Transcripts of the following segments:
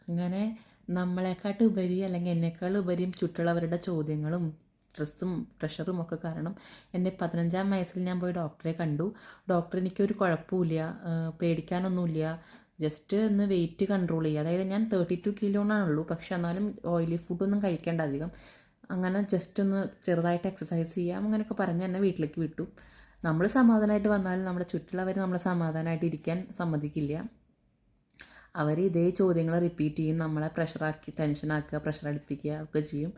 അങ്ങനെ നമ്മളെക്കാട്ട് ഉപരി അല്ലെങ്കിൽ എന്നെക്കാൾ ഉപരിയും ചുറ്റുള്ളവരുടെ ചോദ്യങ്ങളും സ്ട്രെസ്സും പ്രഷറും ഒക്കെ കാരണം എൻ്റെ 15-ാം വയസ്സിൽ ഞാൻ പോയി ഡോക്ടറെ കണ്ടു. ഡോക്ടർ എനിക്കൊരു കുഴപ്പമില്ല, പേടിക്കാനൊന്നുമില്ല, ജസ്റ്റ് ഒന്ന് വെയിറ്റ് കൺട്രോൾ ചെയ്യുക. അതായത് ഞാൻ 32 കിലോനാണുള്ളൂ, പക്ഷെ എന്നാലും ഓയിലി ഫുഡൊന്നും കഴിക്കേണ്ട അധികം. അങ്ങനെ ജസ്റ്റ് ഒന്ന് ചെറുതായിട്ട് എക്സസൈസ് ചെയ്യാം അങ്ങനെയൊക്കെ പറഞ്ഞ് എന്നെ വീട്ടിലേക്ക് വിട്ടു. നമ്മൾ സമാധാനമായിട്ട് വന്നാലും നമ്മുടെ ചുറ്റുള്ളവർ നമ്മളെ സമാധാനമായിട്ട് ഇരിക്കാൻ സമ്മതിക്കില്ല. അവർ ഇതേ ചോദ്യങ്ങൾ റിപ്പീറ്റ് ചെയ്യും, നമ്മളെ പ്രഷറാക്കി ടെൻഷനാക്കുക, പ്രഷർ അടുപ്പിക്കുക ഒക്കെ ചെയ്യും.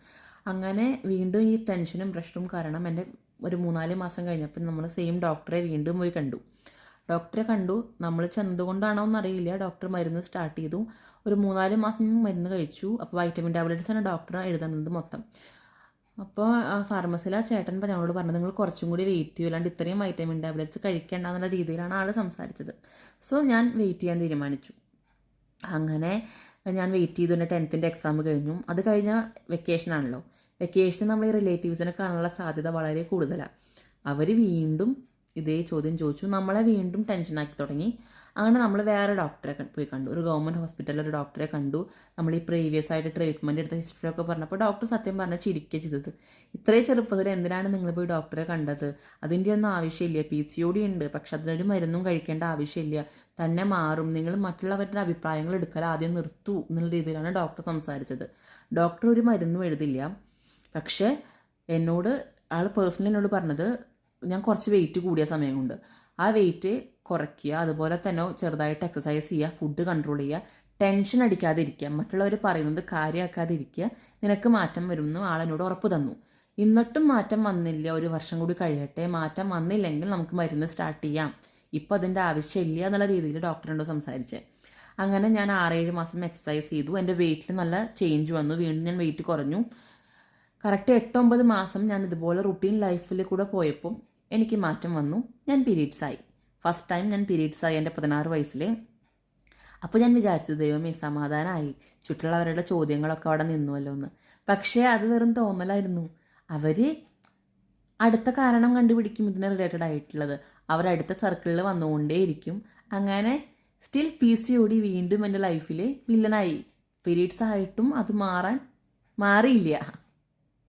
അങ്ങനെ വീണ്ടും ഈ ടെൻഷനും പ്രഷറും കാരണം എൻ്റെ ഒരു 3-4 മാസം കഴിഞ്ഞപ്പോൾ നമ്മൾ സെയിം ഡോക്ടറെ വീണ്ടും പോയി കണ്ടു. ഡോക്ടറെ കണ്ടു, നമ്മൾ ചെന്നതുകൊണ്ടാണോ എന്നറിയില്ല, ഡോക്ടർ മരുന്ന് സ്റ്റാർട്ട് ചെയ്തു. ഒരു 3-4 മാസം മരുന്ന് കഴിച്ചു. അപ്പോൾ വൈറ്റമിൻ ടാബ്ലറ്റ്സാണ് ഡോക്ടർ എഴുതുന്നത് മൊത്തം. അപ്പോൾ ഫാർമസിയിലെ ചേട്ടൻ ഞങ്ങളോട് പറഞ്ഞത് നിങ്ങൾ കുറച്ചും കൂടി വെയിറ്റ് ചെയ്യൂ, അല്ലാണ്ട് ഇത്രയും വൈറ്റമിൻ ടാബ്ലറ്റ്സ് കഴിക്കേണ്ട എന്നുള്ള രീതിയിലാണ് ആൾ സംസാരിച്ചത്. സോ ഞാൻ വെയിറ്റ് ചെയ്യാൻ തീരുമാനിച്ചു. അങ്ങനെ ഞാൻ വെയിറ്റ് ചെയ്തു. എൻ്റെ 10th എക്സാം കഴിഞ്ഞു. അത് കഴിഞ്ഞ വെക്കേഷനാണല്ലോ. വെക്കേഷന് നമ്മൾ ഈ റിലേറ്റീവ്സിനെ കാണാനുള്ള സാധ്യത വളരെ കൂടുതലാണ്. അവർ വീണ്ടും ഇതേ ചോദ്യം ചോദിച്ചു, നമ്മളെ വീണ്ടും ടെൻഷനാക്കി തുടങ്ങി. അങ്ങനെ നമ്മൾ വേറെ ഡോക്ടറെ പോയി കണ്ടു. ഒരു ഗവൺമെൻറ് ഹോസ്പിറ്റലിൽ ഒരു ഡോക്ടറെ കണ്ടു. നമ്മൾ ഈ പ്രീവിയസ് ആയിട്ട് ട്രീറ്റ്മെൻറ്റ് എടുത്ത ഹിസ്റ്ററി ഒക്കെ പറഞ്ഞപ്പോൾ ഡോക്ടർ സത്യം പറഞ്ഞാൽ ചിരിക്കുക ചെയ്തത്. ഇത്രയും ചെറുപ്പത്തിൽ എന്തിനാണ് നിങ്ങൾ പോയി ഡോക്ടറെ കണ്ടത്? അതിൻ്റെ ഒന്നും ആവശ്യമില്ല. PCOD ഉണ്ട്, പക്ഷെ അതിനൊരു മരുന്നും കഴിക്കേണ്ട ആവശ്യമില്ല, തന്നെ മാറും. നിങ്ങൾ മറ്റുള്ളവരുടെ അഭിപ്രായങ്ങൾ എടുക്കാൻ ആദ്യം നിർത്തൂ എന്നുള്ള രീതിയിലാണ് ഡോക്ടർ സംസാരിച്ചത്. ഡോക്ടർ ഒരു മരുന്നും എഴുതില്ല. പക്ഷേ എന്നോട് ആൾ പേഴ്സണലി എന്നോട് പറഞ്ഞത് ഞാൻ കുറച്ച് വെയിറ്റ് കൂടിയ സമയം കൊണ്ട് ആ വെയിറ്റ് കുറയ്ക്കുക, അതുപോലെ തന്നെ ചെറുതായിട്ട് എക്സസൈസ് ചെയ്യുക, ഫുഡ് കൺട്രോൾ ചെയ്യുക, ടെൻഷൻ അടിക്കാതെ ഇരിക്കുക, മറ്റുള്ളവർ പറയുന്നത് കാര്യമാക്കാതെ ഇരിക്കുക, നിനക്ക് മാറ്റം വരുമെന്ന് ആളെന്നോട് ഉറപ്പ് തന്നു. എന്നിട്ടും മാറ്റം വന്നില്ല. ഒരു വർഷം കൂടി കഴിയട്ടെ, മാറ്റം വന്നില്ലെങ്കിൽ നമുക്ക് മരുന്ന് സ്റ്റാർട്ട് ചെയ്യാം, ഇപ്പോൾ അതിൻ്റെ ആവശ്യമില്ല എന്നുള്ള രീതിയിൽ ഡോക്ടറിനോട് സംസാരിച്ചത്. അങ്ങനെ ഞാൻ 6-7 മാസം എക്സസൈസ് ചെയ്തു. എൻ്റെ വെയിറ്റിൽ നല്ല ചേഞ്ച് വന്നു. വീണ്ടും ഞാൻ വെയിറ്റ് കുറഞ്ഞു. കറക്റ്റ് 8-9 മാസം ഞാൻ ഇതുപോലെ റുട്ടീൻ ലൈഫിൽ കൂടെ പോയപ്പോൾ എനിക്ക് മാറ്റം വന്നു. ഞാൻ പീരീഡ്സായി. ഫസ്റ്റ് ടൈം ഞാൻ പീരീഡ്സായി എൻ്റെ 16 വയസ്സിൽ. അപ്പോൾ ഞാൻ വിചാരിച്ചു, ദൈവമേ സമാധാനമായി, ചുറ്റുള്ളവരുടെ ചോദ്യങ്ങളൊക്കെ അവിടെ നിന്നുവല്ലോ എന്ന്. പക്ഷേ അത് വെറും തോന്നലായിരുന്നു. അവർ അടുത്ത കാരണം കണ്ടുപിടിക്കും ഇതിന് റിലേറ്റഡ് ആയിട്ടുള്ളത്. അവരടുത്ത സർക്കിളിൽ വന്നുകൊണ്ടേയിരിക്കും. അങ്ങനെ സ്റ്റിൽ PCOD വീണ്ടും എൻ്റെ ലൈഫിൽ വില്ലനായി. പീരീഡ്സ് ആയിട്ടും അത് മാറിയില്ല.